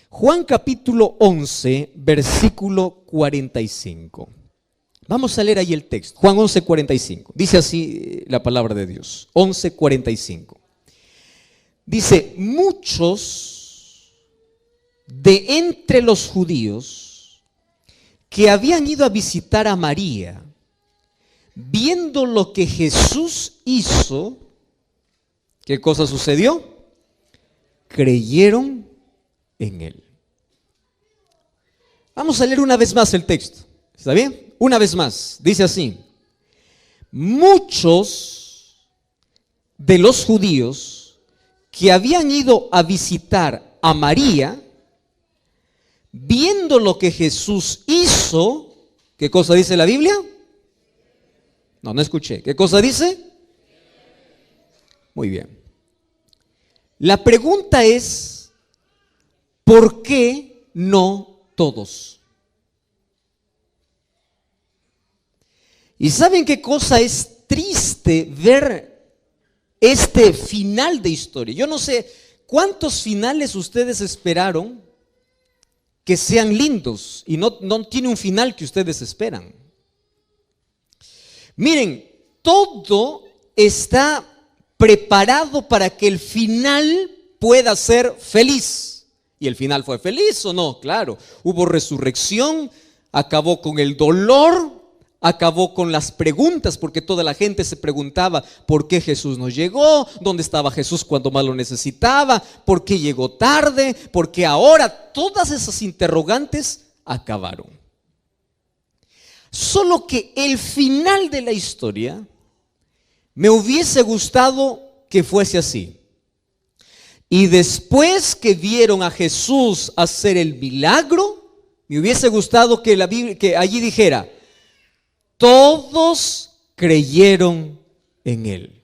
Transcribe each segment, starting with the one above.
Juan capítulo 11, versículo 45. Vamos a leer ahí el texto. Juan 11, 45. Dice así la palabra de Dios. 11, 45. Dice: muchos de entre los judíos que habían ido a visitar a María, viendo lo que Jesús hizo, ¿qué cosa sucedió? Creyeron en él. Vamos a leer una vez más el texto. ¿Está bien? Una vez más. Dice así: muchos de los judíos que habían ido a visitar a María, viendo lo que Jesús hizo, ¿qué cosa dice la Biblia? No escuché. ¿Qué cosa dice? Muy bien. La pregunta es: ¿por qué no todos? ¿Y saben qué cosa es triste ver este final de historia? Yo no sé cuántos finales ustedes esperaron que sean lindos y no tiene un final que ustedes esperan. Miren, todo está preparado para que el final pueda ser feliz. ¿Y el final fue feliz o no? Claro, hubo resurrección, acabó con el dolor, acabó con las preguntas, porque toda la gente se preguntaba por qué Jesús no llegó, dónde estaba Jesús cuando más lo necesitaba, por qué llegó tarde, por qué ahora. Todas esas interrogantes acabaron. Solo que el final de la historia me hubiese gustado que fuese así. Y después que vieron a Jesús hacer el milagro, me hubiese gustado que la Biblia, que allí dijera: todos creyeron en él.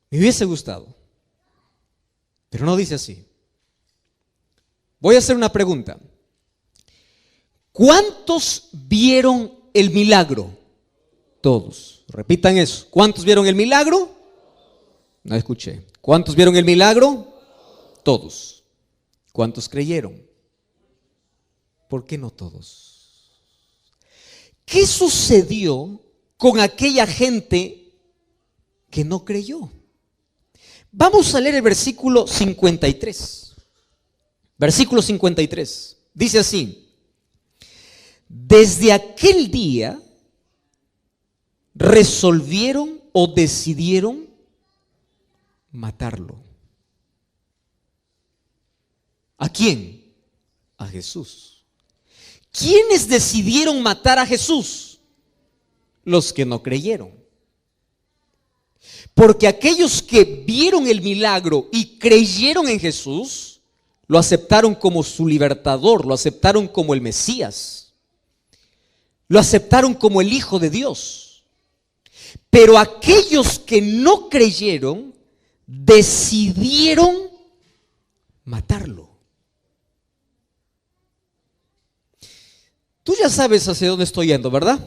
Me hubiese gustado. Pero no dice así. Voy a hacer una pregunta. ¿Cuántos vieron el milagro? Todos. Repitan eso. ¿Cuántos vieron el milagro? No escuché. ¿Cuántos vieron el milagro? Todos. ¿Cuántos creyeron? ¿Por qué no todos? ¿Qué sucedió con aquella gente que no creyó? Vamos a leer el versículo 53. Versículo 53. Dice así: desde aquel día resolvieron o decidieron matarlo. ¿A quién? A Jesús. ¿Quiénes decidieron matar a Jesús? Los que no creyeron. Porque aquellos que vieron el milagro y creyeron en Jesús, lo aceptaron como su libertador, lo aceptaron como el Mesías, lo aceptaron como el Hijo de Dios. Pero aquellos que no creyeron decidieron matarlo. Tú ya sabes hacia dónde estoy yendo, ¿verdad?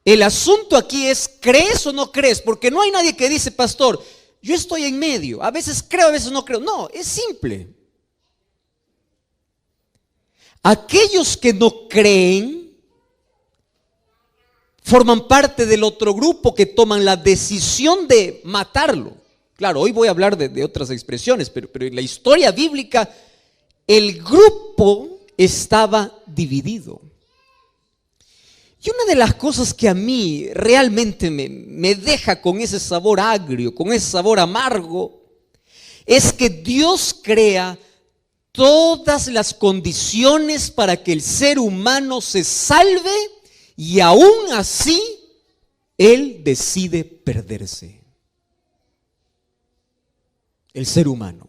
El asunto aquí es: ¿crees o no crees? Porque no hay nadie que dice: pastor, yo estoy en medio, a veces creo, a veces no creo. No, es simple. Aquellos que no creen forman parte del otro grupo que toman la decisión de matarlo. Claro, hoy voy a hablar de otras expresiones, pero en la historia bíblica el grupo estaba dividido. Y una de las cosas que a mí realmente me deja con ese sabor agrio, con ese sabor amargo, es que Dios crea todas las condiciones para que el ser humano se salve, y aún así Él decide perderse. El ser humano.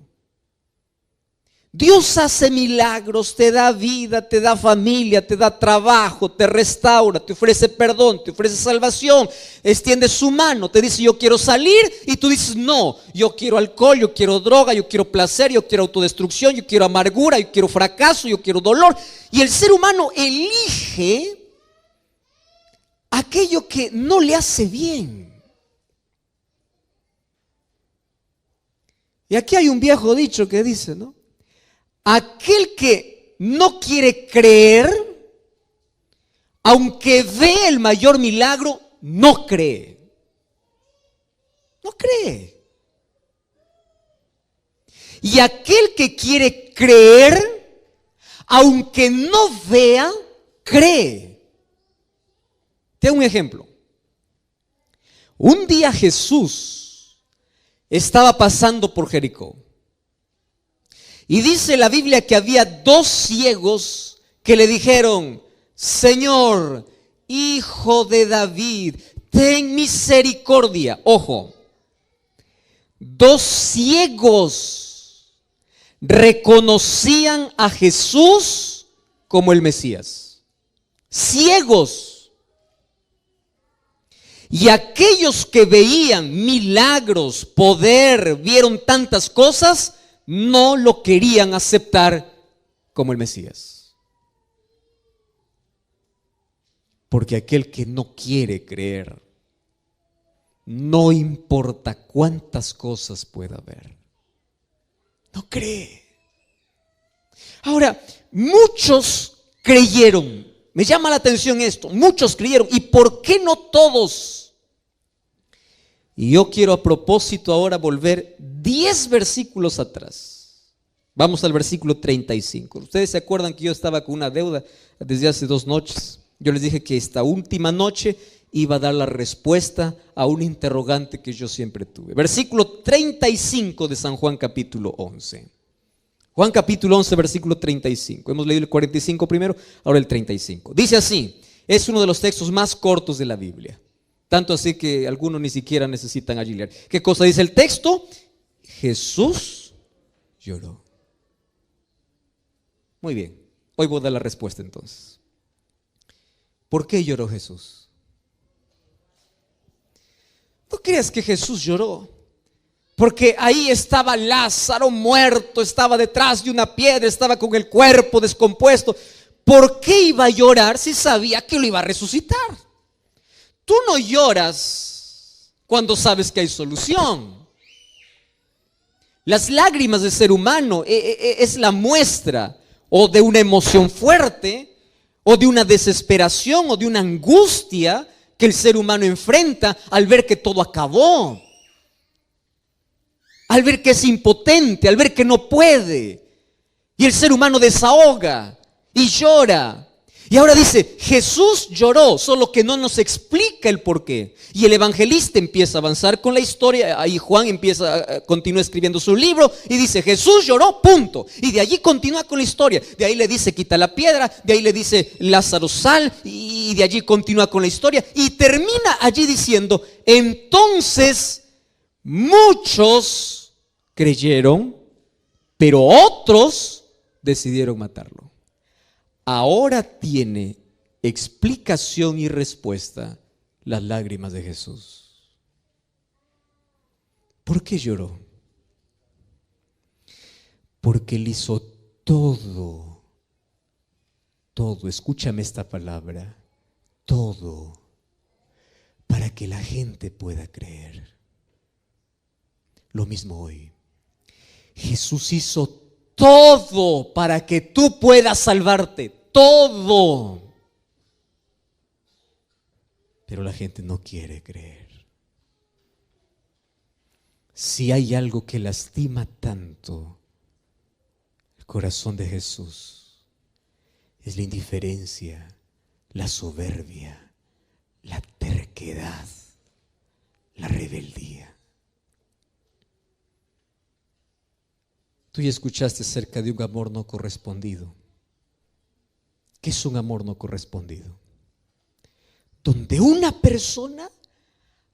Dios hace milagros, te da vida, te da familia, te da trabajo, te restaura, te ofrece perdón, te ofrece salvación, extiende su mano, te dice: yo quiero salir, y tú dices: no, yo quiero alcohol, yo quiero droga, yo quiero placer, yo quiero autodestrucción, yo quiero amargura, yo quiero fracaso, yo quiero dolor. Y el ser humano elige aquello que no le hace bien. Y aquí hay un viejo dicho que dice, ¿no? Aquel que no quiere creer, aunque ve el mayor milagro, no cree. No cree. Y aquel que quiere creer, aunque no vea, cree. Te doy un ejemplo. Un día Jesús estaba pasando por Jericó. Y dice la Biblia que había 2 ciegos que le dijeron: Señor, Hijo de David, ten misericordia. Ojo, 2 ciegos reconocían a Jesús como el Mesías. Ciegos. Y aquellos que veían milagros, poder, vieron tantas cosas, no lo querían aceptar como el Mesías. Porque aquel que no quiere creer, no importa cuántas cosas pueda haber, no cree. Ahora, muchos creyeron. Me llama la atención esto. Muchos creyeron. ¿Y por qué no todos? Y yo quiero a propósito ahora volver 10 versículos atrás. Vamos al versículo 35. Ustedes se acuerdan que yo estaba con una deuda desde hace 2 noches. Yo les dije que esta última noche iba a dar la respuesta a un interrogante que yo siempre tuve. Versículo 35 de San Juan capítulo 11. Juan capítulo 11, versículo 35. Hemos leído el 45 primero, ahora el 35. Dice así, es uno de los textos más cortos de la Biblia. Tanto así que algunos ni siquiera necesitan allí leer. ¿Qué cosa dice el texto? Jesús lloró. Muy bien, hoy voy a dar la respuesta entonces. ¿Por qué lloró Jesús? ¿No creas que Jesús lloró? Porque ahí estaba Lázaro muerto, estaba detrás de una piedra, estaba con el cuerpo descompuesto. ¿Por qué iba a llorar si sabía que lo iba a resucitar? Tú no lloras cuando sabes que hay solución. Las lágrimas del ser humano es la muestra o de una emoción fuerte, o de una desesperación, o de una angustia que el ser humano enfrenta al ver que todo acabó, al ver que es impotente, al ver que no puede. Y el ser humano desahoga y llora. Y ahora dice, Jesús lloró, solo que no nos explica el por qué. Y el evangelista empieza a avanzar con la historia. Ahí Juan continúa escribiendo su libro y dice, Jesús lloró, punto. Y de allí continúa con la historia. De ahí le dice, quita la piedra. De ahí le dice, Lázaro, sal. Y de allí continúa con la historia. Y termina allí diciendo, entonces muchos creyeron, pero otros decidieron matarlo. Ahora tiene explicación y respuesta las lágrimas de Jesús. ¿Por qué lloró? Porque él hizo todo, escúchame esta palabra, todo, para que la gente pueda creer. Lo mismo hoy. Jesús hizo todo para que tú puedas salvarte, todo. Pero la gente no quiere creer. Si hay algo que lastima tanto el corazón de Jesús, es la indiferencia, la soberbia, la terquedad, la rebeldía. Tú ya escuchaste acerca de un amor no correspondido. ¿Qué es un amor no correspondido? Donde una persona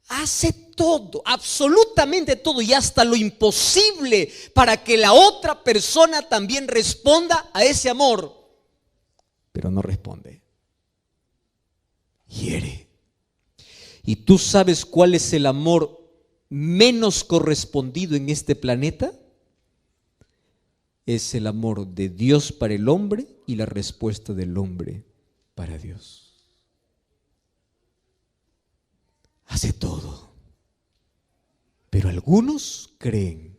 hace todo, absolutamente todo, y hasta lo imposible para que la otra persona también responda a ese amor, pero no responde. Hiere. ¿Y tú sabes cuál es el amor menos correspondido en este planeta? Es el amor de Dios para el hombre y la respuesta del hombre para Dios. Hace todo, pero algunos creen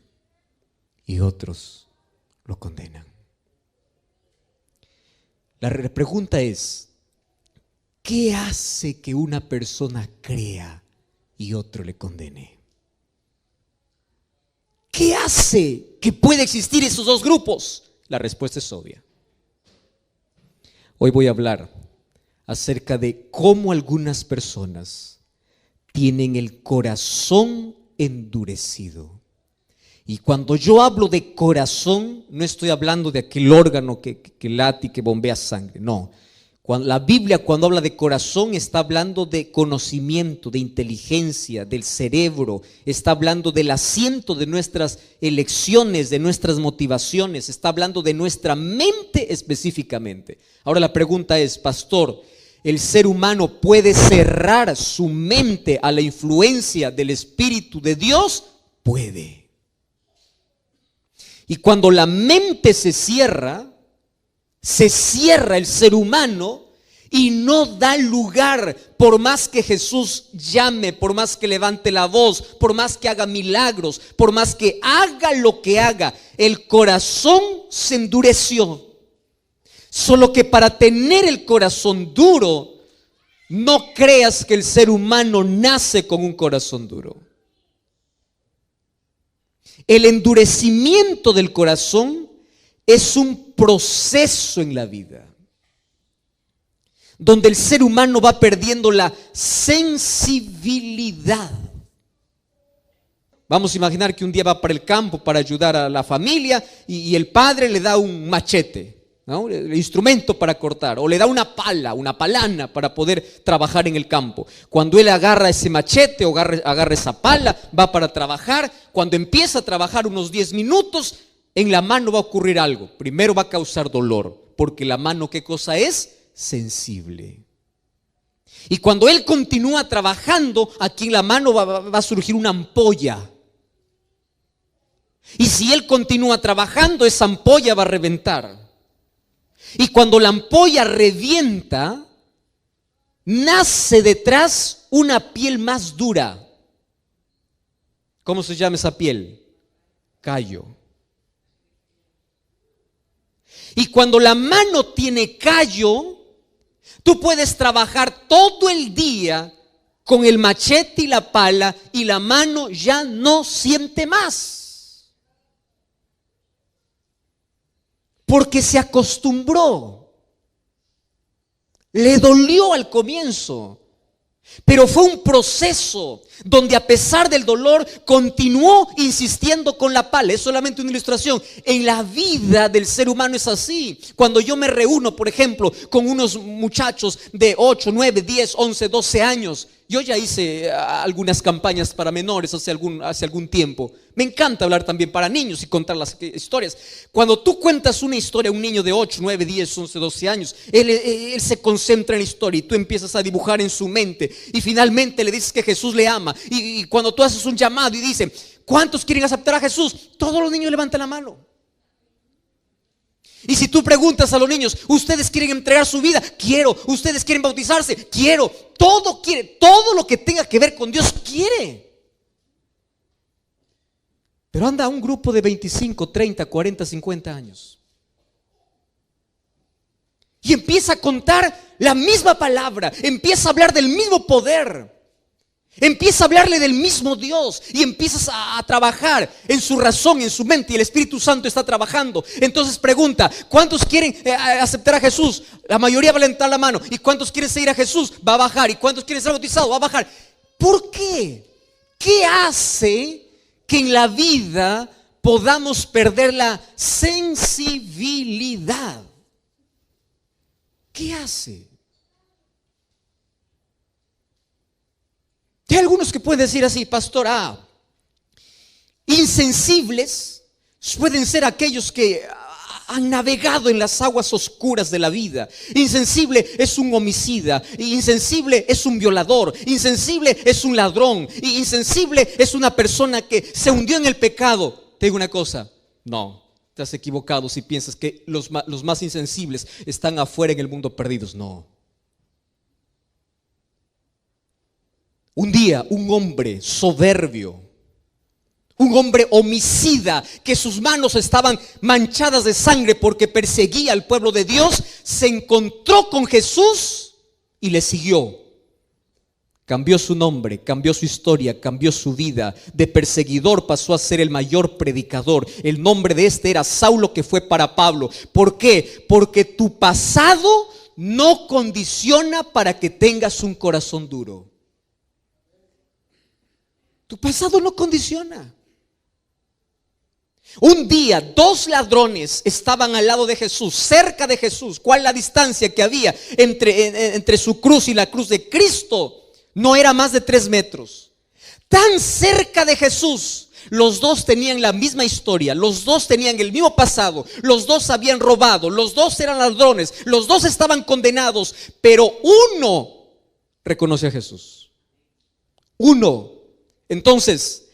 y otros lo condenan. La pregunta es, ¿qué hace que una persona crea y otro le condene? ¿Qué hace que pueda existir esos dos grupos? La respuesta es obvia. Hoy voy a hablar acerca de cómo algunas personas tienen el corazón endurecido. Y cuando yo hablo de corazón, no estoy hablando de aquel órgano que late y que bombea sangre, no. La Biblia, cuando habla de corazón, está hablando de conocimiento, de inteligencia, del cerebro, está hablando del asiento de nuestras elecciones, de nuestras motivaciones, está hablando de nuestra mente específicamente. Ahora la pregunta es, pastor, ¿el ser humano puede cerrar su mente a la influencia del Espíritu de Dios? Puede. Y cuando la mente se cierra el ser humano y no da lugar, por más que Jesús llame, por más que levante la voz, por más que haga milagros, por más que haga lo que haga, el corazón se endureció. Solo que para tener el corazón duro, no creas que el ser humano nace con un corazón duro. El endurecimiento del corazón es un proceso en la vida, donde el ser humano va perdiendo la sensibilidad. Vamos a imaginar que un día va para el campo para ayudar a la familia y el padre le da un machete, ¿no? El instrumento para cortar, o le da una pala, una palana para poder trabajar en el campo. Cuando él agarra ese machete o agarra esa pala, va para trabajar. Cuando empieza a trabajar unos 10 minutos, en la mano va a ocurrir algo. Primero va a causar dolor, porque la mano, ¿qué cosa es? Sensible. Y cuando él continúa trabajando, aquí en la mano va a surgir una ampolla. Y si él continúa trabajando, esa ampolla va a reventar. Y cuando la ampolla revienta, nace detrás una piel más dura. ¿Cómo se llama esa piel? Callo. Y cuando la mano tiene callo, tú puedes trabajar todo el día con el machete y la pala y la mano ya no siente más. Porque se acostumbró. Le dolió al comienzo, pero fue un proceso donde a pesar del dolor continuó insistiendo con la pala. Es solamente una ilustración. En la vida del ser humano es así. Cuando yo me reúno, por ejemplo, con unos muchachos de 8, 9, 10, 11, 12 años. Yo ya hice algunas campañas para menores hace algún tiempo. Me encanta hablar también para niños y contar las historias. Cuando tú cuentas una historia a un niño de 8, 9, 10, 11, 12 años, él se concentra en la historia y tú empiezas a dibujar en su mente. Y finalmente le dices que Jesús le ama. Y cuando tú haces un llamado y dicen, ¿cuántos quieren aceptar a Jesús? Todos los niños levantan la mano. Y si tú preguntas a los niños, ¿ustedes quieren entregar su vida? Quiero. ¿Ustedes quieren bautizarse? Quiero. Todo quiere. Todo lo que tenga que ver con Dios quiere. Pero anda un grupo de 25, 30, 40, 50 años y empieza a contar la misma palabra, empieza a hablar del mismo poder, empieza a hablarle del mismo Dios y empiezas a trabajar en su razón, en su mente, y el Espíritu Santo está trabajando. Entonces pregunta, ¿cuántos quieren aceptar a Jesús? La mayoría va a levantar la mano. ¿Y cuántos quieren seguir a Jesús? Va a bajar. ¿Y cuántos quieren ser bautizados? Va a bajar. ¿Por qué? ¿Qué hace que en la vida podamos perder la sensibilidad? ¿Qué hace? Hay algunos que pueden decir así, pastor, insensibles pueden ser aquellos que han navegado en las aguas oscuras de la vida. Insensible es un homicida, insensible es un violador, insensible es un ladrón, insensible es una persona que se hundió en el pecado. Te digo una cosa, no, te has equivocado si piensas que los más insensibles están afuera en el mundo perdidos. No. Un día un hombre soberbio, Un hombre homicida, que sus manos estaban manchadas de sangre porque perseguía al pueblo de Dios, se encontró con Jesús y le siguió. Cambió su nombre, cambió su historia, cambió su vida. De perseguidor pasó a ser el mayor predicador. El nombre de este era Saulo, que fue para Pablo. ¿Por qué? Porque tu pasado no condiciona para que tengas un corazón duro. Tu pasado no condiciona. Un día 2 ladrones estaban al lado de Jesús, cerca de Jesús. ¿Cuál es la distancia que había entre su cruz y la cruz de Cristo? No era más de 3 metros. Tan cerca de Jesús. Los dos tenían la misma historia, los dos tenían el mismo pasado, los dos habían robado, los dos eran ladrones, los dos estaban condenados, pero uno reconoce a Jesús. Uno. Entonces,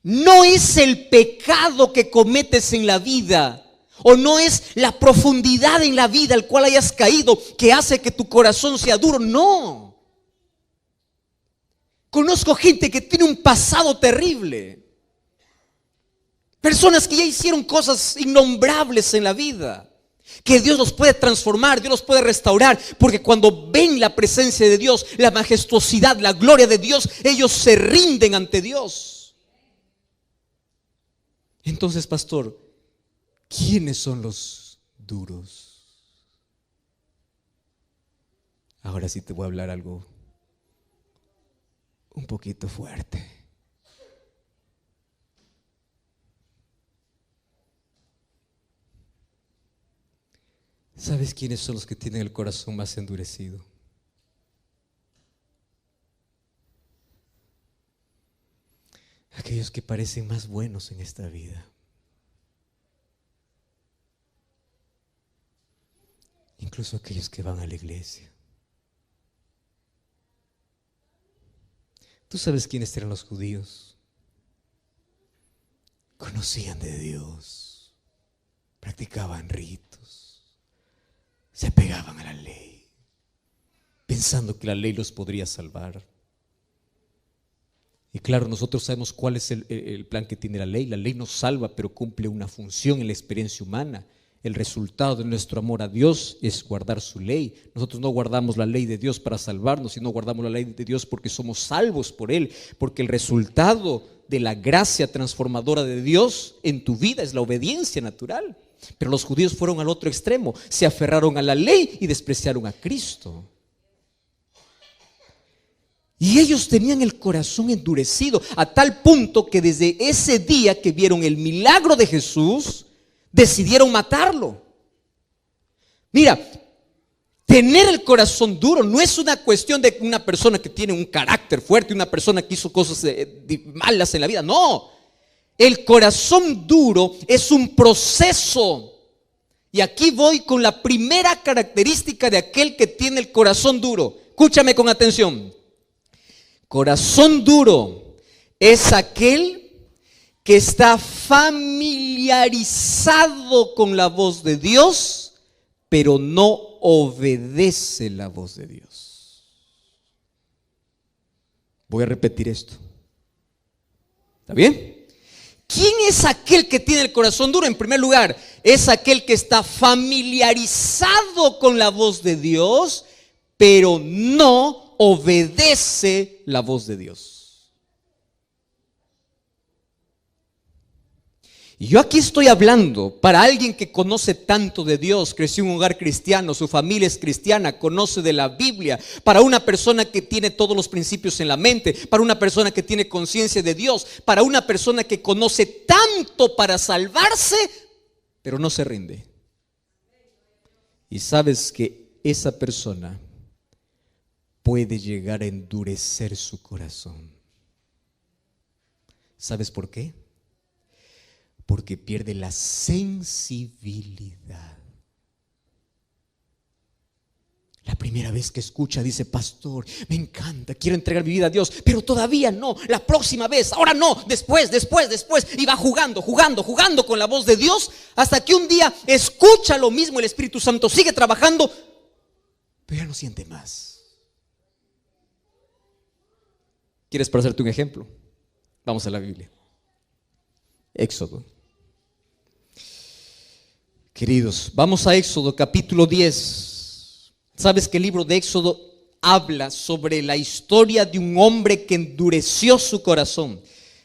no es el pecado que cometes en la vida, o no es la profundidad en la vida al cual hayas caído que hace que tu corazón sea duro. No. Conozco gente que tiene un pasado terrible. Personas que ya hicieron cosas innombrables en la vida, que Dios los puede transformar, Dios los puede restaurar, porque cuando ven la presencia de Dios, la majestuosidad, la gloria de Dios, ellos se rinden ante Dios. Entonces, pastor, ¿quiénes son los duros? Ahora sí te voy a hablar algo un poquito fuerte. ¿Sabes quiénes son los que tienen el corazón más endurecido? Aquellos que parecen más buenos en esta vida. Incluso aquellos que van a la iglesia. ¿Tú sabes quiénes eran los judíos? Conocían de Dios, practicaban ritos, se apegaban a la ley, pensando que la ley los podría salvar. Y claro, nosotros sabemos cuál es el plan que tiene la ley. La ley nos salva, pero cumple una función en la experiencia humana. El resultado de nuestro amor a Dios es guardar su ley. Nosotros no guardamos la ley de Dios para salvarnos, sino guardamos la ley de Dios porque somos salvos por Él. Porque el resultado de la gracia transformadora de Dios en tu vida es la obediencia natural. Pero los judíos fueron al otro extremo. Se aferraron a la ley y despreciaron a Cristo. Y ellos tenían el corazón endurecido a tal punto que desde ese día que vieron el milagro de Jesús, decidieron matarlo. Mira, tener el corazón duro no es una cuestión de una persona que tiene un carácter fuerte, una persona que hizo cosas malas en la vida. No, el corazón duro es un proceso. Y aquí voy con la primera característica de aquel que tiene el corazón duro. Escúchame con atención. Corazón duro es aquel que está familiarizado con la voz de Dios, pero no obedece la voz de Dios. Voy a repetir esto. ¿Está bien? ¿Quién es aquel que tiene el corazón duro? En primer lugar, es aquel que está familiarizado con la voz de Dios, pero no obedece la voz de Dios. Y yo aquí estoy hablando para alguien que conoce tanto de Dios, creció en un hogar cristiano, su familia es cristiana, conoce de la Biblia, para una persona que tiene todos los principios en la mente, para una persona que tiene conciencia de Dios, para una persona que conoce tanto para salvarse, pero no se rinde. Y sabes que esa persona puede llegar a endurecer su corazón. ¿Sabes por qué? Porque pierde la sensibilidad. La primera vez que escucha dice: pastor, me encanta, quiero entregar mi vida a Dios, pero todavía no, la próxima vez, ahora no, después, y va jugando con la voz de Dios, hasta que un día escucha lo mismo, el Espíritu Santo sigue trabajando, pero ya no siente más. ¿Quieres para hacerte un ejemplo? Vamos a la Biblia. Éxodo. Queridos, vamos a Éxodo capítulo 10. Sabes que el libro de Éxodo habla sobre la historia de un hombre que endureció su corazón.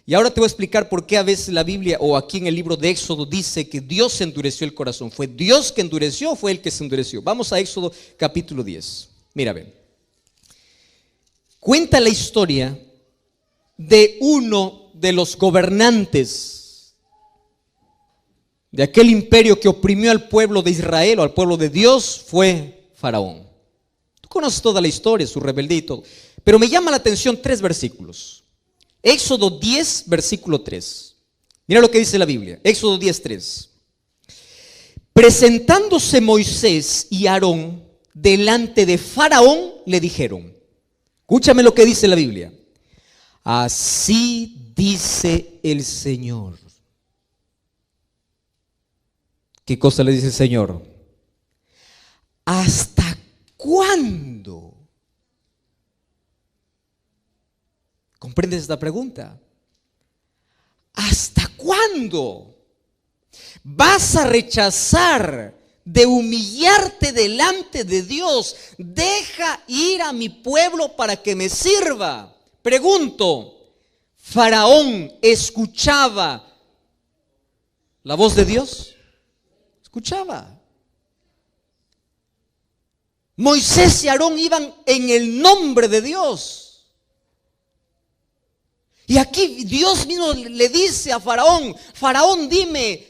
Y ahora te voy a explicar por qué a veces la Biblia o aquí en el libro de Éxodo dice que Dios endureció el corazón. ¿Fue Dios que endureció o fue Él que se endureció? Vamos a Éxodo capítulo 10. Mira, ven. Cuenta la historia de uno de los gobernantes de aquel imperio que oprimió al pueblo de Israel o al pueblo de Dios, fue Faraón. Tú conoces toda la historia, su rebeldía y todo. Pero me llama la atención 3 versículos. Éxodo 10, versículo 3. Mira lo que dice la Biblia. Éxodo 10, 3. Presentándose Moisés y Aarón delante de Faraón, le dijeron, escúchame lo que dice la Biblia. Así dice el Señor. ¿Qué cosa le dice el Señor? ¿Hasta cuándo? ¿Comprendes esta pregunta? ¿Hasta cuándo vas a rechazar de humillarte delante de Dios? Deja ir a mi pueblo para que me sirva. Pregunto, ¿Faraón escuchaba la voz de Dios? Escuchaba. Moisés y Aarón iban en el nombre de Dios. Y aquí Dios mismo le dice a Faraón, Faraón, dime,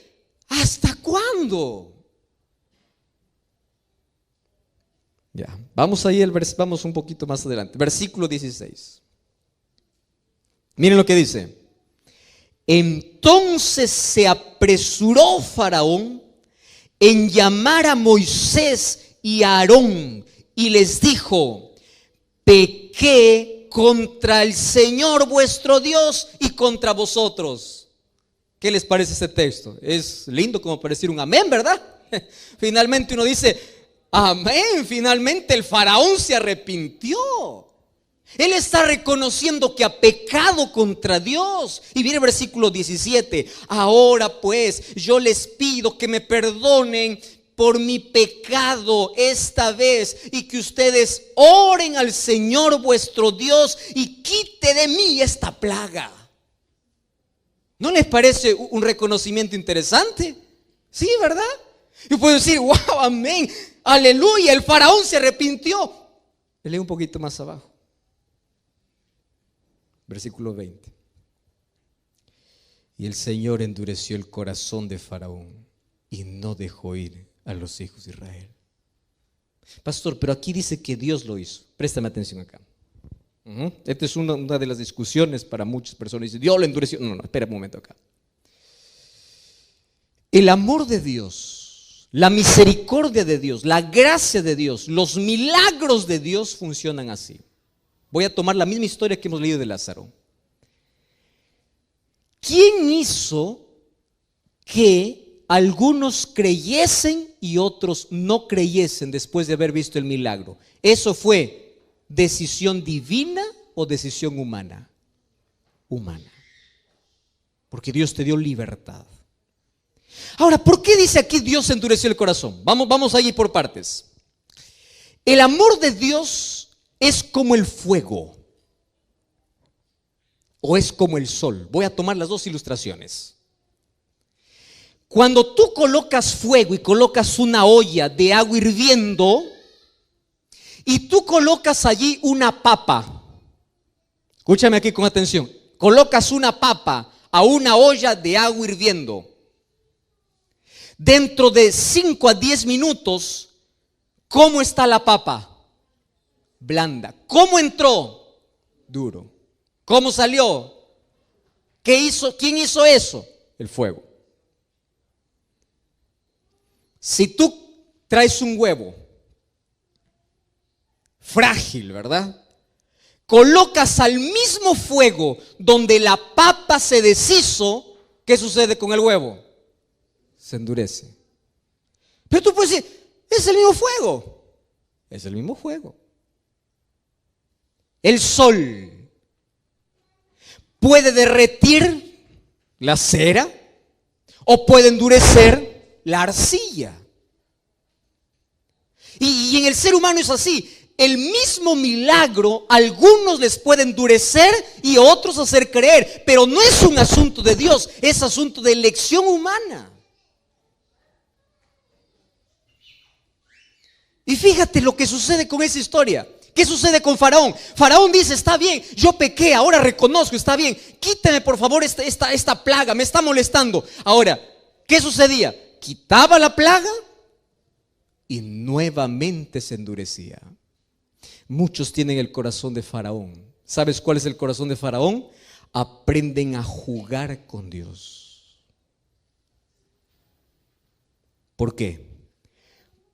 ¿hasta cuándo? Ya, vamos ahí, vamos un poquito más adelante. Versículo 16. Miren lo que dice. Entonces se apresuró Faraón en llamar a Moisés y a Aarón y les dijo, pequé contra el Señor vuestro Dios y contra vosotros. ¿Qué les parece este texto? Es lindo como para decir un amén, ¿verdad? Finalmente uno dice, amén, finalmente el faraón se arrepintió. Él está reconociendo que ha pecado contra Dios. Y viene el versículo 17. Ahora pues yo les pido que me perdonen por mi pecado esta vez y que ustedes oren al Señor vuestro Dios y quite de mí esta plaga. ¿No les parece un reconocimiento interesante? Sí, ¿verdad? Y puedo decir, wow, amén, aleluya, el faraón se arrepintió. Le leo un poquito más abajo. Versículo 20. Y el Señor endureció el corazón de Faraón y no dejó ir a los hijos de Israel. Pastor, pero aquí dice que Dios lo hizo. Préstame atención acá. Esta es una de las discusiones para muchas personas. Dice, Dios lo endureció. No, espera un momento acá. El amor de Dios, la misericordia de Dios, la gracia de Dios, los milagros de Dios funcionan así. Voy a tomar la misma historia que hemos leído de Lázaro. ¿Quién hizo que algunos creyesen y otros no creyesen después de haber visto el milagro? ¿Eso fue decisión divina o decisión humana? Humana. Porque Dios te dio libertad. Ahora, ¿por qué dice aquí Dios endureció el corazón? Vamos a ir por partes. El amor de Dios es como el fuego o es como el sol. Voy a tomar las dos ilustraciones. Cuando tú colocas fuego y colocas una olla de agua hirviendo y tú colocas allí una papa, escúchame aquí con atención, colocas una papa a una olla de agua hirviendo, dentro de 5 a 10 minutos, ¿cómo está la papa? Blanda. ¿Cómo entró? Duro. ¿Cómo salió? ¿Qué hizo? ¿Quién hizo eso? El fuego. Si tú traes un huevo frágil, ¿verdad? Colocas al mismo fuego donde la papa se deshizo, ¿qué sucede con el huevo? Se endurece. Pero tú puedes decir, es el mismo fuego. Es el mismo fuego. El sol puede derretir la cera, o puede endurecer la arcilla. Y en el ser humano es así. El mismo milagro, a algunos les puede endurecer y a otros hacer creer. Pero no es un asunto de Dios, es asunto de elección humana. Y fíjate lo que sucede con esa historia. ¿Qué sucede con Faraón? Faraón dice, está bien, yo pequé, ahora reconozco, está bien. Quítame por favor esta plaga, me está molestando. Ahora, ¿qué sucedía? Quitaba la plaga y nuevamente se endurecía. Muchos tienen el corazón de Faraón. ¿Sabes cuál es el corazón de Faraón? Aprenden a jugar con Dios. ¿Por qué?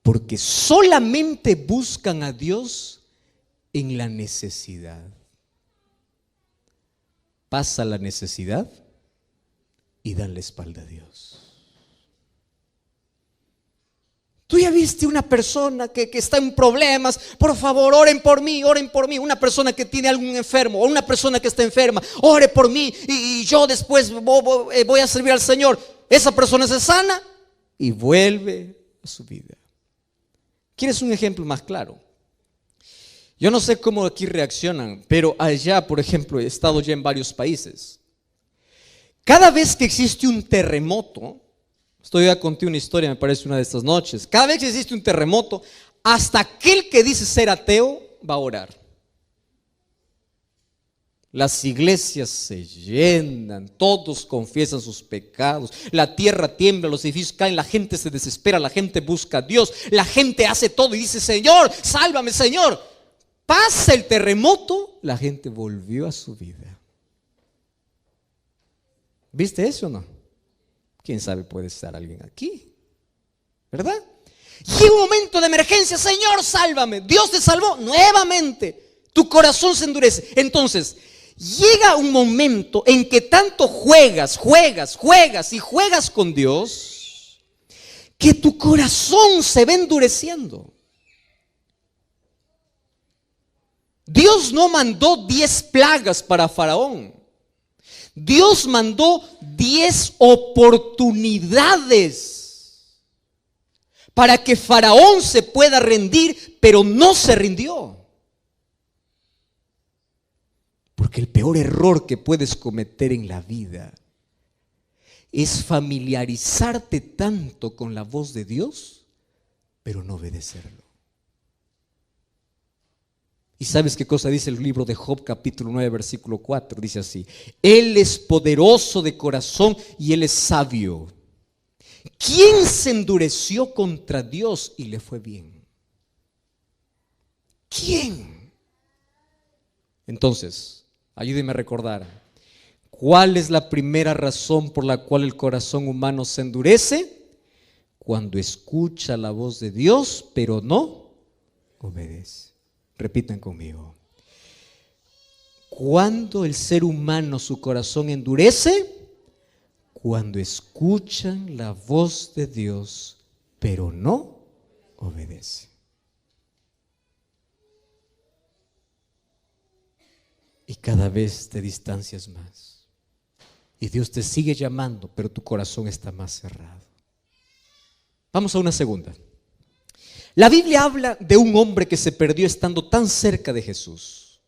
Porque solamente buscan a Dios en la necesidad. Pasa la necesidad y dan la espalda a Dios. Tú ya viste una persona que está en problemas, por favor oren por mí, oren por mí. Una persona que tiene algún enfermo o una persona que está enferma, ore por mí y yo después voy a servir al Señor. Esa persona se sana y vuelve a su vida. ¿Quieres un ejemplo más claro? Yo no sé cómo aquí reaccionan, pero allá, por ejemplo, he estado ya en varios países. Cada vez que existe un terremoto, estoy a contar una historia, me parece una de estas noches. Cada vez que existe un terremoto, hasta aquel que dice ser ateo va a orar. Las iglesias se llenan, todos confiesan sus pecados, la tierra tiembla, los edificios caen, la gente se desespera, la gente busca a Dios, la gente hace todo y dice, Señor, sálvame, Señor. Pasa el terremoto, la gente volvió a su vida. ¿Viste eso o no? ¿Quién sabe? Puede estar alguien aquí, ¿verdad? Llega un momento de emergencia, Señor, sálvame. Dios te salvó nuevamente. Tu corazón se endurece. Entonces, llega un momento en que tanto juegas con Dios, que tu corazón se va endureciendo. Dios no mandó 10 plagas para Faraón. Dios mandó 10 oportunidades para que Faraón se pueda rendir, pero no se rindió. Porque el peor error que puedes cometer en la vida es familiarizarte tanto con la voz de Dios, pero no obedecerlo. ¿Y sabes qué cosa dice el libro de Job, capítulo 9, versículo 4? Dice así: Él es poderoso de corazón y Él es sabio. ¿Quién se endureció contra Dios y le fue bien? ¿Quién? Entonces, ayúdeme a recordar, ¿cuál es la primera razón por la cual el corazón humano se endurece? Cuando escucha la voz de Dios, pero no obedece. Repitan conmigo. ¿Cuándo el ser humano su corazón endurece? Cuando escuchan la voz de Dios, pero no obedece. Y cada vez te distancias más. Y Dios te sigue llamando, pero tu corazón está más cerrado. Vamos a una segunda. La Biblia habla de un hombre que se perdió estando tan cerca de Jesús.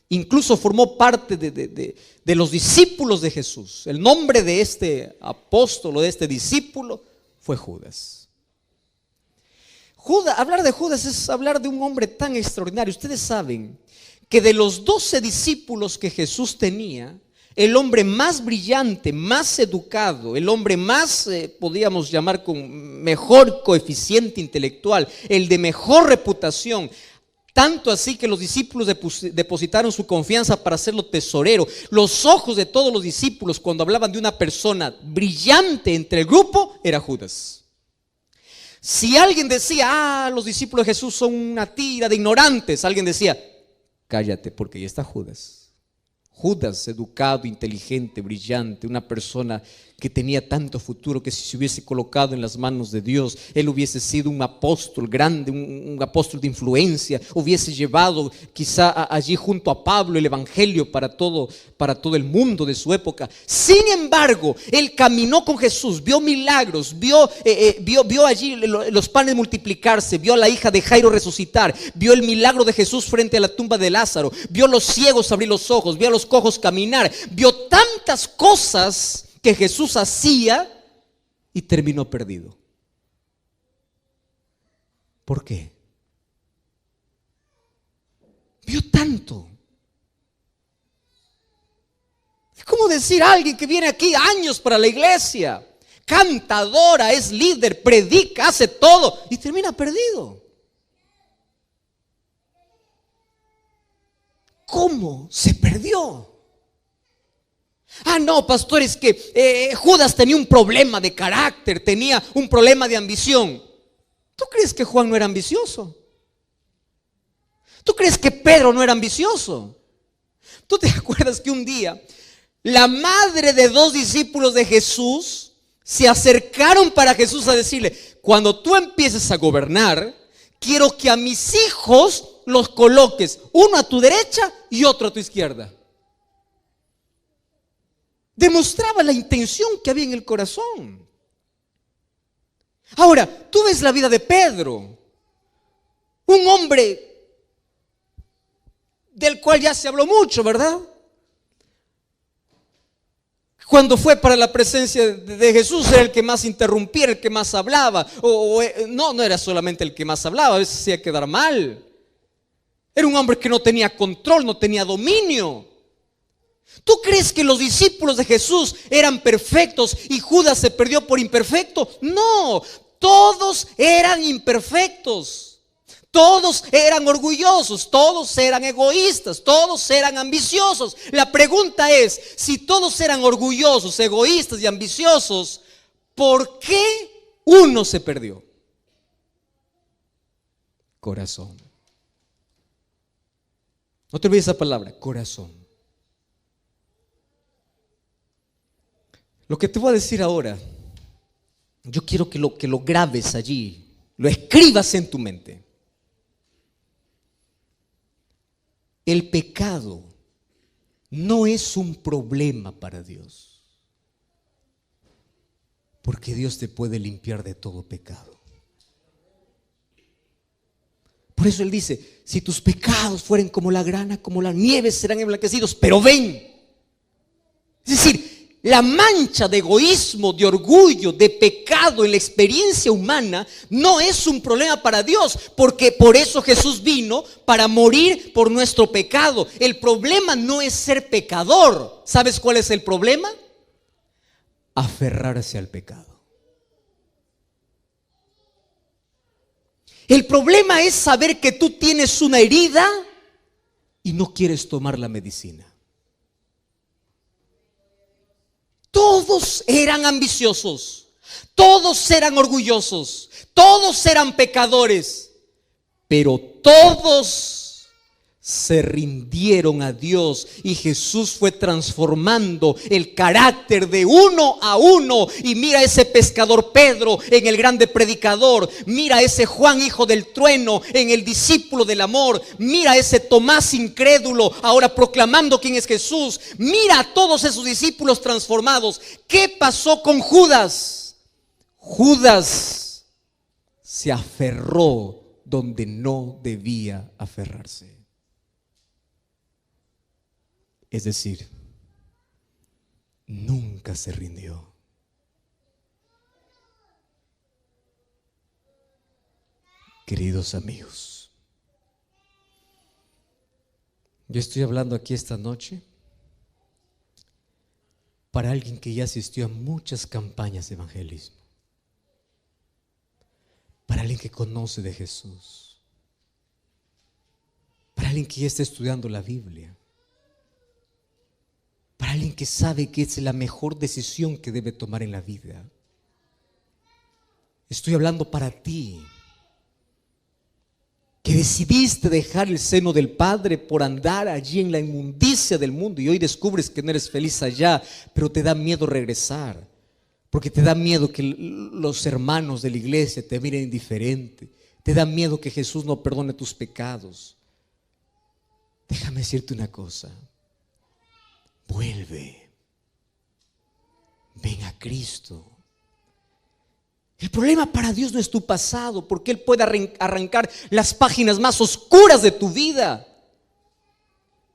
Incluso formó parte de los discípulos de Jesús. El nombre de este apóstol o de este discípulo fue Judas. Hablar de Judas es hablar de un hombre tan extraordinario. Ustedes saben que de los 12 discípulos que Jesús tenía, el hombre más brillante, más educado, el hombre más, podríamos llamar con mejor coeficiente intelectual, el de mejor reputación, tanto así que los discípulos depositaron su confianza para hacerlo tesorero. Los ojos de todos los discípulos cuando hablaban de una persona brillante entre el grupo era Judas. Si alguien decía, los discípulos de Jesús son una tira de ignorantes, alguien decía, cállate porque ahí está Judas. Judas, educado, inteligente, brillante, una persona que tenía tanto futuro, que si se hubiese colocado en las manos de Dios, él hubiese sido un apóstol grande, un apóstol de influencia, hubiese llevado quizá allí junto a Pablo el evangelio para todo el mundo de su época. Sin embargo, él caminó con Jesús, vio milagros, vio allí los panes multiplicarse, vio a la hija de Jairo resucitar, vio el milagro de Jesús frente a la tumba de Lázaro, vio a los ciegos abrir los ojos, vio a los cojos caminar, vio tantas cosas que Jesús hacía y terminó perdido. ¿Por qué? Vio tanto. Es como decir a alguien que viene aquí años para la iglesia, cantadora, es líder, predica, hace todo y termina perdido. ¿Cómo se perdió? Ah, no, pastor, es que Judas tenía un problema de carácter, tenía un problema de ambición. ¿Tú crees que Juan no era ambicioso? ¿Tú crees que Pedro no era ambicioso? ¿Tú te acuerdas que un día la madre de 2 discípulos de Jesús se acercaron para Jesús a decirle: cuando tú empieces a gobernar, quiero que a mis hijos los coloques, uno a tu derecha y otro a tu izquierda? Demostraba la intención que había en el corazón. Ahora, tú ves la vida de Pedro, un hombre del cual ya se habló mucho, ¿verdad? Cuando fue para la presencia de Jesús era el que más interrumpía, el que más hablaba. No era solamente el que más hablaba, a veces hacía quedar mal. Era un hombre que no tenía control, no tenía dominio. ¿Tú crees que los discípulos de Jesús eran perfectos y Judas se perdió por imperfecto? No, todos eran imperfectos. Todos eran orgullosos, todos eran egoístas, todos eran ambiciosos. La pregunta es, si todos eran orgullosos, egoístas y ambiciosos, ¿por qué uno se perdió? Corazón. No te olvides esa palabra, corazón. Lo que te voy a decir ahora, yo quiero que lo grabes allí, lo escribas en tu mente. El pecado no es un problema para Dios, porque Dios te puede limpiar de todo pecado. Por eso Él dice: si tus pecados fueren como la grana, como la nieve, serán emblanquecidos. Pero ven, es decir, la mancha de egoísmo, de orgullo, de pecado en la experiencia humana no es un problema para Dios, porque por eso Jesús vino, para morir por nuestro pecado. El problema no es ser pecador. ¿Sabes cuál es el problema? Aferrarse al pecado. El problema es saber que tú tienes una herida y no quieres tomar la medicina. Todos eran ambiciosos, todos eran orgullosos, todos eran pecadores, pero todos se rindieron a Dios y Jesús fue transformando el carácter de uno a uno. Y mira ese pescador Pedro en el grande predicador, mira ese Juan hijo del trueno en el discípulo del amor, mira ese Tomás incrédulo ahora proclamando quién es Jesús, mira a todos esos discípulos transformados. ¿Qué pasó con Judas? Judas se aferró donde no debía aferrarse. Es decir, nunca se rindió. Queridos amigos, yo estoy hablando aquí esta noche para alguien que ya asistió a muchas campañas de evangelismo, para alguien que conoce de Jesús, para alguien que ya está estudiando la Biblia, para alguien que sabe que es la mejor decisión que debe tomar en la vida. Estoy hablando para ti, que decidiste dejar el seno del Padre por andar allí en la inmundicia del mundo y hoy descubres que no eres feliz allá, pero te da miedo regresar, porque te da miedo que los hermanos de la iglesia te miren indiferente, te da miedo que Jesús no perdone tus pecados. Déjame decirte una cosa, vuelve, ven a Cristo. El problema para Dios no es tu pasado, porque Él puede arrancar las páginas más oscuras de tu vida.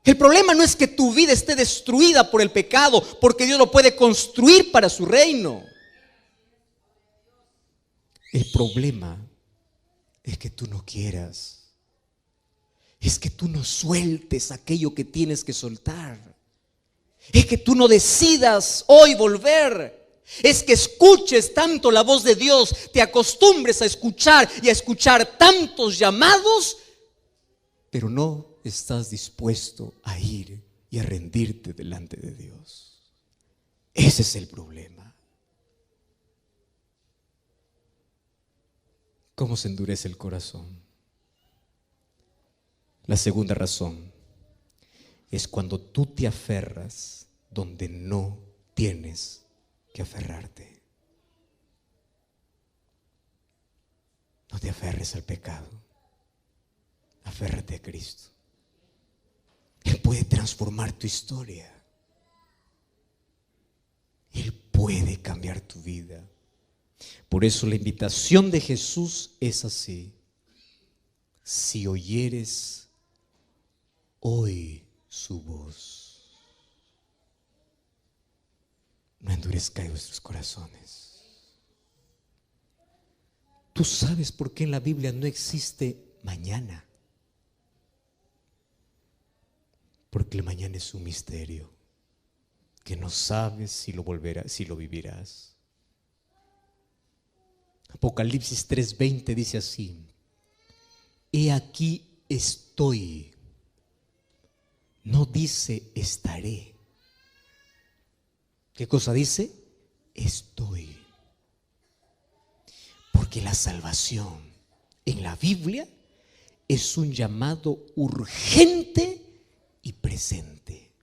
El problema no es que tu vida esté destruida por el pecado, porque Dios lo puede construir para su reino. El problema es que tú no quieras, es que tú no sueltes aquello que tienes que soltar, es que tú no decidas hoy volver. Es que escuches tanto la voz de Dios, te acostumbres a escuchar y a escuchar tantos llamados, pero no estás dispuesto a ir y a rendirte delante de Dios. Ese es el problema. ¿Cómo se endurece el corazón? La segunda razón es cuando tú te aferras donde no tienes que aferrarte. No te aferres al pecado, aférrate a Cristo. Él puede transformar tu historia, Él puede cambiar tu vida. Por eso la invitación de Jesús es así: si oyeres hoy su voz, no endurezcáis vuestros corazones. ¿Tú sabes por qué en la Biblia no existe mañana? Porque el mañana es un misterio que no sabes si lo vivirás. Apocalipsis 3:20 dice así: he aquí estoy. No dice estaré. ¿Qué cosa dice? Estoy. Porque la salvación en la Biblia es un llamado urgente y presente.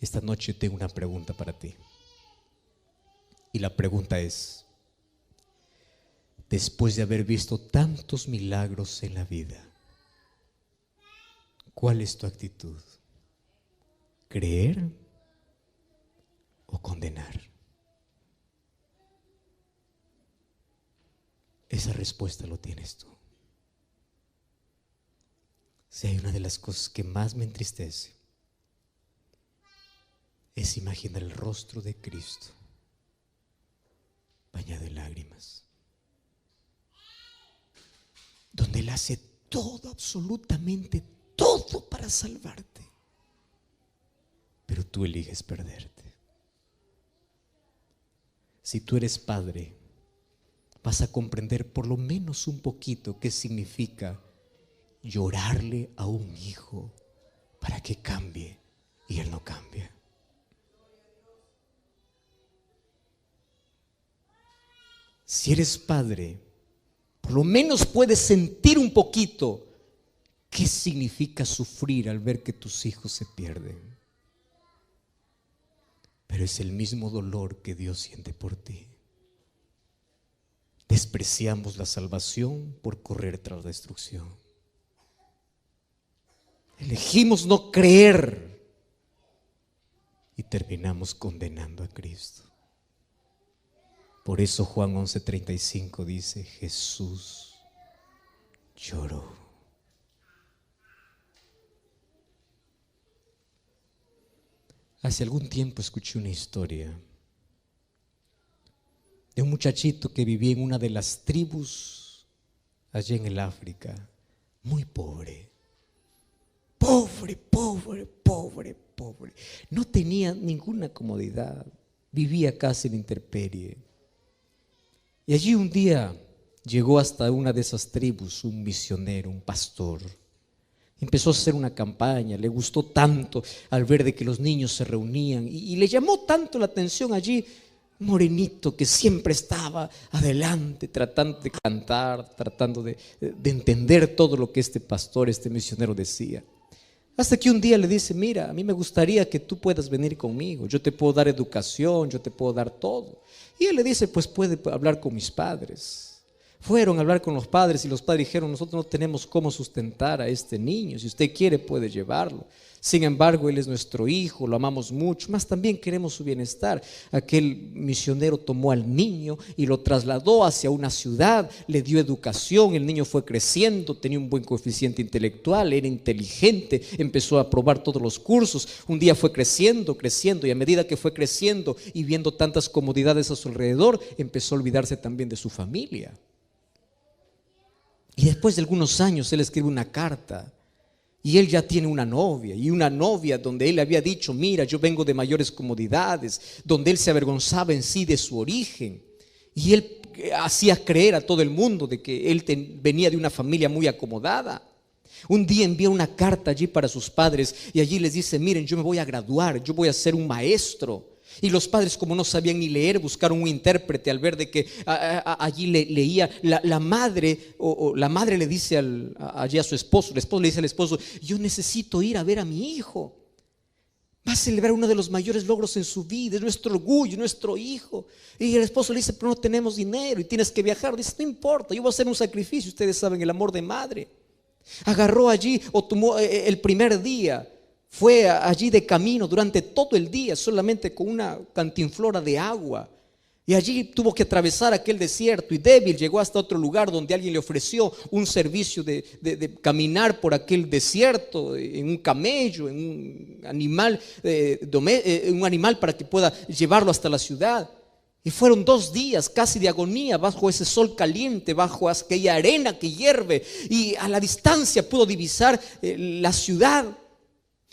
Esta noche tengo una pregunta para ti. Y la pregunta es: después de haber visto tantos milagros en la vida, ¿cuál es tu actitud? ¿Creer o condenar? Esa respuesta lo tienes tú. Si hay una de las cosas que más me entristece, es imaginar el rostro de Cristo bañado en lágrimas, donde Él hace todo, absolutamente todo para salvarte, pero tú eliges perderte. Si tú eres padre, vas a comprender por lo menos un poquito qué significa llorarle a un hijo para que cambie y él no cambia. Si eres padre, por lo menos puedes sentir un poquito qué significa sufrir al ver que tus hijos se pierden. Pero es el mismo dolor que Dios siente por ti. Despreciamos la salvación por correr tras la destrucción. Elegimos no creer y terminamos condenando a Cristo. Por eso Juan 11:35 dice: Jesús lloró. Hace algún tiempo escuché una historia de un muchachito que vivía en una de las tribus allá en el África, muy pobre. Pobre. No tenía ninguna comodidad, vivía casi en la intemperie. Y allí un día llegó hasta una de esas tribus un misionero, un pastor. Empezó a hacer una campaña, le gustó tanto al ver de que los niños se reunían y le llamó tanto la atención allí un morenito que siempre estaba adelante, tratando de cantar, tratando de entender todo lo que este pastor, este misionero decía. Hasta que un día le dice: mira, a mí me gustaría que tú puedas venir conmigo, yo te puedo dar educación, yo te puedo dar todo. Y él le dice: pues puede hablar con mis padres. Fueron a hablar con los padres y los padres dijeron: nosotros no tenemos cómo sustentar a este niño, si usted quiere puede llevarlo. Sin embargo, él es nuestro hijo, lo amamos mucho, más también queremos su bienestar. Aquel misionero tomó al niño y lo trasladó hacia una ciudad, le dio educación, el niño fue creciendo, tenía un buen coeficiente intelectual, era inteligente, empezó a aprobar todos los cursos. Un día fue creciendo, creciendo, y a medida que fue creciendo y viendo tantas comodidades a su alrededor, empezó a olvidarse también de su familia. Y después de algunos años él escribe una carta. Y él ya tiene una novia, y una novia donde él le había dicho: mira, yo vengo de mayores comodidades, donde él se avergonzaba en sí de su origen. Y él hacía creer a todo el mundo de que él venía de una familia muy acomodada. Un día envía una carta allí para sus padres y allí les dice: miren, yo me voy a graduar, yo voy a ser un maestro. Y los padres, como no sabían ni leer, buscaron un intérprete al ver de que allí leía la madre, o la madre le dice allí a su esposo, el esposo le dice al esposo: yo necesito ir a ver a mi hijo, va a celebrar uno de los mayores logros en su vida, es nuestro orgullo, nuestro hijo. Y el esposo le dice: pero no tenemos dinero y tienes que viajar. Dice: no importa, yo voy a hacer un sacrificio. Ustedes saben el amor de madre. Agarró allí, o tomó el primer día, fue allí de camino durante todo el día, solamente con una cantinflora de agua. Y allí tuvo que atravesar aquel desierto, y débil llegó hasta otro lugar donde alguien le ofreció un servicio de caminar por aquel desierto en un camello, en un animal para que pueda llevarlo hasta la ciudad. Y fueron 2 días casi de agonía bajo ese sol caliente, bajo aquella arena que hierve, y a la distancia pudo divisar la ciudad.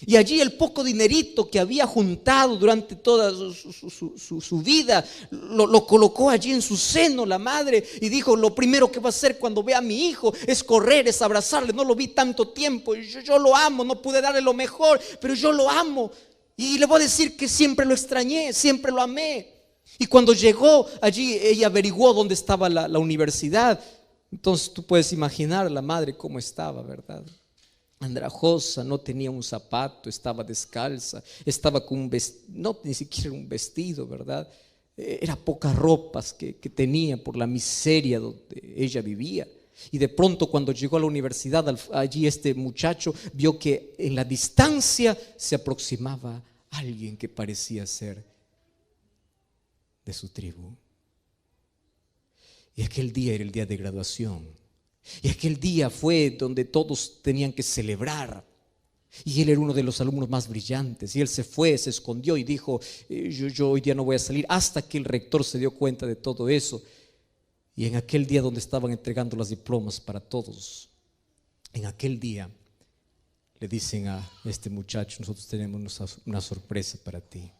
Y allí el poco dinerito que había juntado durante toda su vida lo colocó allí en su seno la madre, y dijo: lo primero que va a hacer cuando vea a mi hijo es correr, es abrazarle. No lo vi tanto tiempo, yo lo amo, no pude darle lo mejor, pero yo lo amo, y le voy a decir que siempre lo extrañé, siempre lo amé. Y cuando llegó allí, ella averiguó dónde estaba la universidad. Entonces tú puedes imaginar la madre cómo estaba, ¿verdad? Andrajosa, no tenía un zapato, estaba descalza, estaba con un vestido, no, ni siquiera un vestido, ¿verdad? Era pocas ropas que tenía por la miseria donde ella vivía. Y de pronto, cuando llegó a la universidad, allí este muchacho vio que en la distancia se aproximaba alguien que parecía ser de su tribu. Y aquel día era el día de graduación. Y aquel día fue donde todos tenían que celebrar. Y él era uno de los alumnos más brillantes. Y él se fue, se escondió y dijo: yo hoy día no voy a salir. Hasta que el rector se dio cuenta de todo eso. Y en aquel día donde estaban entregando las diplomas para todos, en aquel día le dicen a este muchacho: nosotros tenemos una sorpresa para ti.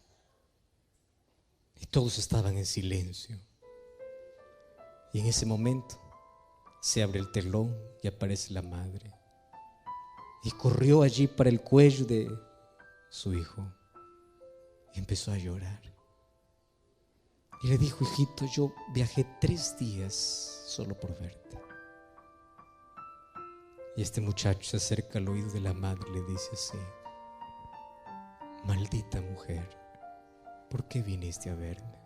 Y todos estaban en silencio. Y en ese momento se abre el telón y aparece la madre. Y corrió allí para el cuello de su hijo y empezó a llorar. Y le dijo: hijito, yo viajé 3 días solo por verte. Y este muchacho se acerca al oído de la madre y le dice así: maldita mujer, ¿por qué viniste a verme?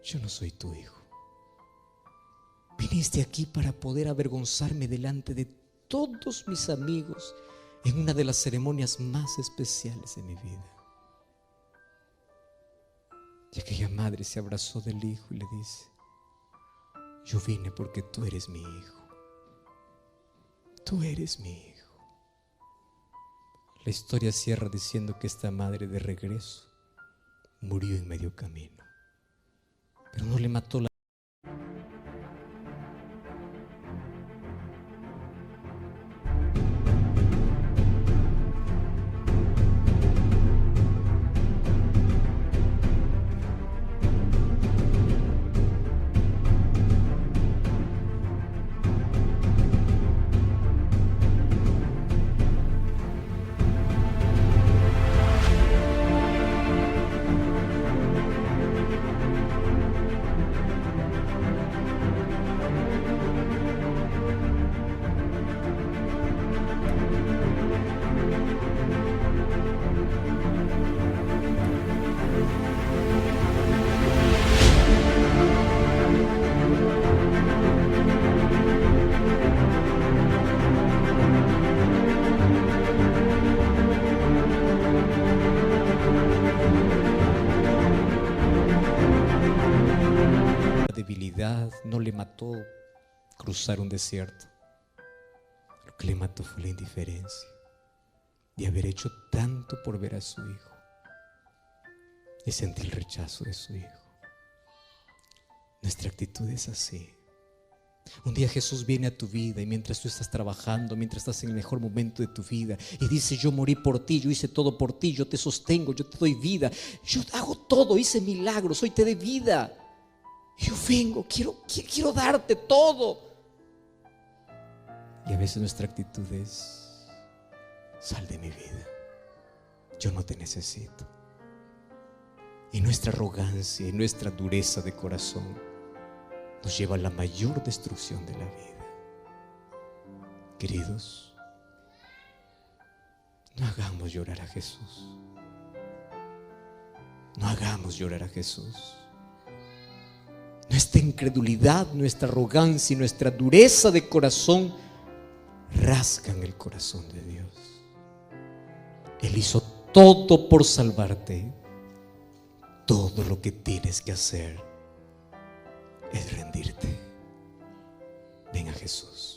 Yo no soy tu hijo. Viniste aquí para poder avergonzarme delante de todos mis amigos en una de las ceremonias más especiales de mi vida. Y aquella madre se abrazó del hijo y le dice: yo vine porque tú eres mi hijo. Tú eres mi hijo. La historia cierra diciendo que esta madre, de regreso, murió en medio camino, pero no le mató la debilidad, no le mató cruzar un desierto. Lo que le mató fue la indiferencia de haber hecho tanto por ver a su hijo y sentir el rechazo de su hijo. Nuestra actitud es así. Un día Jesús viene a tu vida y mientras tú estás trabajando, mientras estás en el mejor momento de tu vida y dice: yo morí por ti, yo hice todo por ti, yo te sostengo, yo te doy vida, yo hago todo, hice milagros, hoy te doy vida. Yo vengo, quiero darte todo. Y a veces nuestra actitud es: sal de mi vida, yo no te necesito. Y nuestra arrogancia y nuestra dureza de corazón nos lleva a la mayor destrucción de la vida. Queridos, no hagamos llorar a Jesús. No hagamos llorar a Jesús. Nuestra incredulidad, nuestra arrogancia y nuestra dureza de corazón rasgan el corazón de Dios. Él hizo todo por salvarte. Todo lo que tienes que hacer es rendirte. Ven a Jesús.